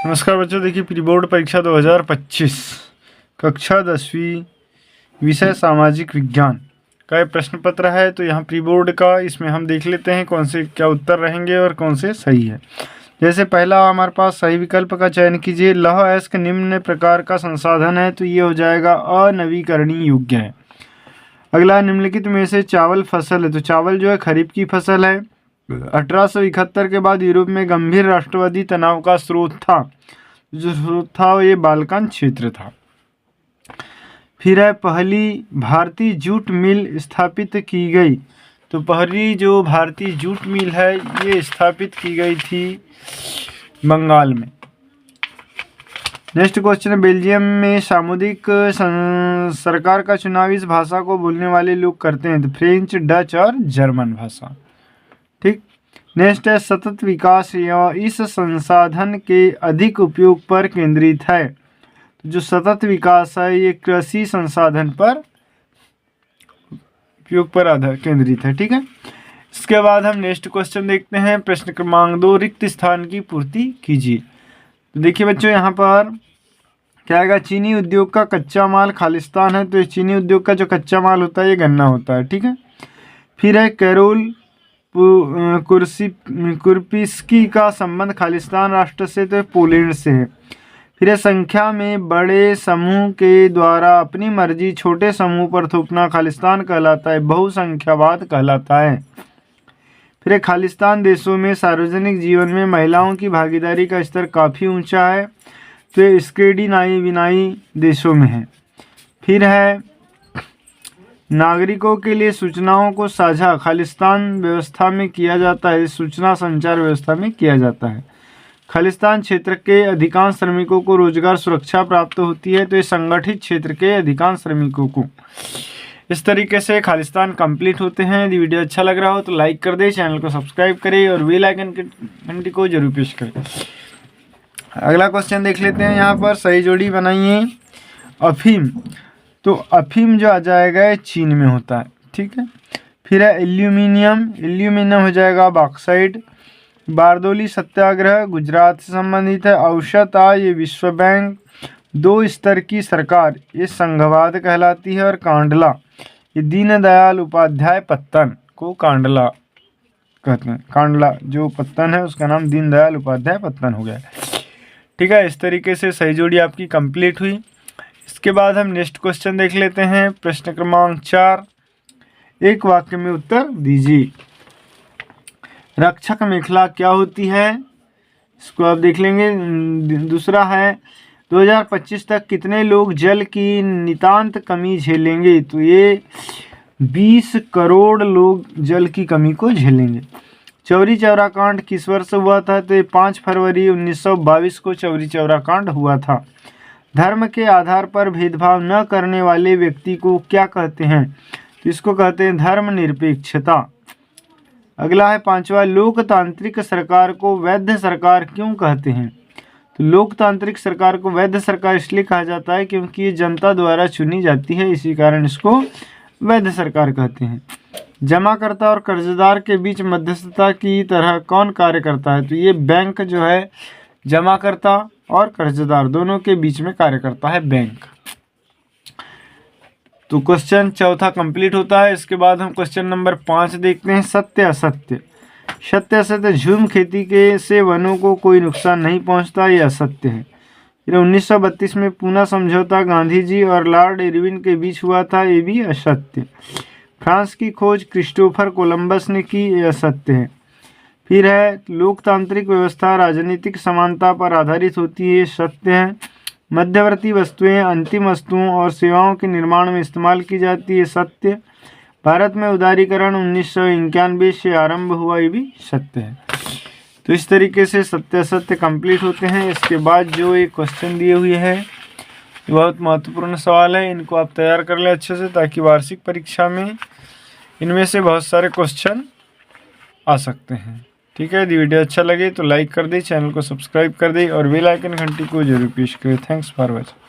नमस्कार बच्चों, देखिए प्री बोर्ड परीक्षा 2025 कक्षा 10वीं विषय सामाजिक विज्ञान का ये प्रश्न पत्र है। तो यहाँ प्री बोर्ड का इसमें हम देख लेते हैं कौन से क्या उत्तर रहेंगे और कौन से सही है। जैसे पहला हमारे पास सही विकल्प का चयन कीजिए। लौह अयस्क निम्न प्रकार का संसाधन है, तो ये हो जाएगा अनवीकरणीय योग्य है। अगला निम्नलिखित में से चावल फसल है, तो चावल जो है खरीफ की फसल है। 1871 के बाद यूरोप में गंभीर राष्ट्रवादी तनाव का स्रोत था, जो स्रोत था ये बाल्कन क्षेत्र था। फिर है पहली भारतीय जूट मिल स्थापित की गई, तो पहली जो भारतीय जूट मिल है ये स्थापित की गई थी बंगाल में। नेक्स्ट क्वेश्चन है बेल्जियम में सामुदायिक सरकार का चुनाव इस भाषा को बोलने वाले लोग करते हैं, तो फ्रेंच, डच और जर्मन भाषा। ठीक। नेक्स्ट है सतत विकास इस संसाधन के अधिक उपयोग पर केंद्रित है, तो जो सतत विकास है ये कृषि संसाधन पर उपयोग पर आधार केंद्रित है। ठीक है। इसके बाद हम नेक्स्ट क्वेश्चन देखते हैं। प्रश्न क्रमांक 2, रिक्त स्थान की पूर्ति कीजिए। तो देखिए बच्चों यहाँ पर क्या आएगा, चीनी उद्योग का कच्चा माल खालिस्तान है, तो चीनी उद्योग का जो कच्चा माल होता है ये गन्ना होता है। ठीक है। फिर है कैरोल कुर्पिस्की का संबंध खालिस्तान राष्ट्र से, तो पोलैंड से है। फिर संख्या में बड़े समूह के द्वारा अपनी मर्जी छोटे समूह पर थोपना खालिस्तान कहलाता है, बहुसंख्यावाद कहलाता है। फिर खालिस्तान देशों में सार्वजनिक जीवन में महिलाओं की भागीदारी का स्तर काफ़ी ऊंचा है, तो स्कैंडिनेवियाई देशों में है। फिर है नागरिकों के लिए सूचनाओं को साझा खालिस्तान व्यवस्था में किया जाता है, सूचना संचार व्यवस्था में किया जाता है। खालिस्तान क्षेत्र के अधिकांश श्रमिकों को रोजगार सुरक्षा प्राप्त होती है, तो ये संगठित क्षेत्र के अधिकांश श्रमिकों को। इस तरीके से खालिस्तान कंप्लीट होते हैं। यदि वीडियो अच्छा लग रहा हो तो लाइक कर दे, चैनल को सब्सक्राइब करें और बेल आइकन की घंटी को जरूर प्रेस करें। अगला क्वेश्चन देख लेते हैं। यहाँ पर सही जोड़ी बनाइए। अफीम, तो अफीम जो आ जाएगा ये चीन में होता है। ठीक है। फिर है एल्यूमिनियम, एल्यूमिनियम हो जाएगा बॉक्साइट। बारदोली सत्याग्रह गुजरात से संबंधित है। औषधता ये विश्व बैंक। 2 स्तर की सरकार ये संघवाद कहलाती है। और कांडला ये दीनदयाल उपाध्याय पत्तन को कांडला कहते हैं। कांडला जो पत्तन है उसका नाम दीनदयाल उपाध्याय पत्तन हो गया। ठीक है। इस तरीके से सही जोड़ी आपकी कंप्लीट हुई। इसके बाद हम नेक्स्ट क्वेश्चन देख लेते हैं। प्रश्न क्रमांक 4, एक वाक्य में उत्तर दीजिए। रक्षक मेखला क्या होती है, इसको आप देख लेंगे। दूसरा है 2025 तक कितने लोग जल की नितांत कमी झेलेंगे, तो ये 20 करोड़ लोग जल की कमी को झेलेंगे। चौरी चौरा कांड किस वर्ष हुआ था, तो ये 5 फरवरी 1922 को चौरी चौरा कांड हुआ था। धर्म के आधार पर भेदभाव न करने वाले व्यक्ति को क्या कहते हैं, तो इसको कहते हैं धर्मनिरपेक्षता। अगला है 5वां, लोकतांत्रिक सरकार को वैध सरकार क्यों कहते हैं, तो लोकतांत्रिक सरकार को वैध सरकार इसलिए कहा जाता है क्योंकि ये जनता द्वारा चुनी जाती है, इसी कारण इसको वैध सरकार कहते हैं। जमाकर्ता और कर्जदार के बीच मध्यस्थता की तरह कौन कार्य करता है, तो ये बैंक जो है जमाकर्ता और कर्जदार दोनों के बीच में कार्य करता है बैंक। तो क्वेश्चन चौथा कंप्लीट होता है। इसके बाद हम क्वेश्चन नंबर 5 देखते हैं। सत्य असत्य, सत्य असत्य, झूम खेती के से वनों को कोई नुकसान नहीं पहुंचता, ये असत्य है। फिर 1932 में पूना समझौता गांधी जी और लॉर्ड इरविन के बीच हुआ था, ये भी असत्य। फ्रांस की खोज क्रिस्टोफर कोलंबस ने की, ये असत्य है। फिर है लोकतांत्रिक व्यवस्था राजनीतिक समानता पर आधारित होती है, सत्य है। मध्यवर्ती वस्तुएं अंतिम वस्तुओं और सेवाओं के निर्माण में इस्तेमाल की जाती है, सत्य। भारत में उदारीकरण 1991 से आरंभ हुआ, ये भी सत्य है। तो इस तरीके से सत्य असत्य कंप्लीट होते हैं। इसके बाद जो एक क्वेश्चन दिए हुए हैं बहुत महत्वपूर्ण सवाल है, इनको आप तैयार कर लें अच्छे से, ताकि वार्षिक परीक्षा में इनमें से बहुत सारे क्वेश्चन आ सकते हैं। ठीक है। यदि वीडियो अच्छा लगे तो लाइक कर दे, चैनल को सब्सक्राइब कर दे और बेल आइकन घंटी को जरूर प्रेस करें। Thanks for watching.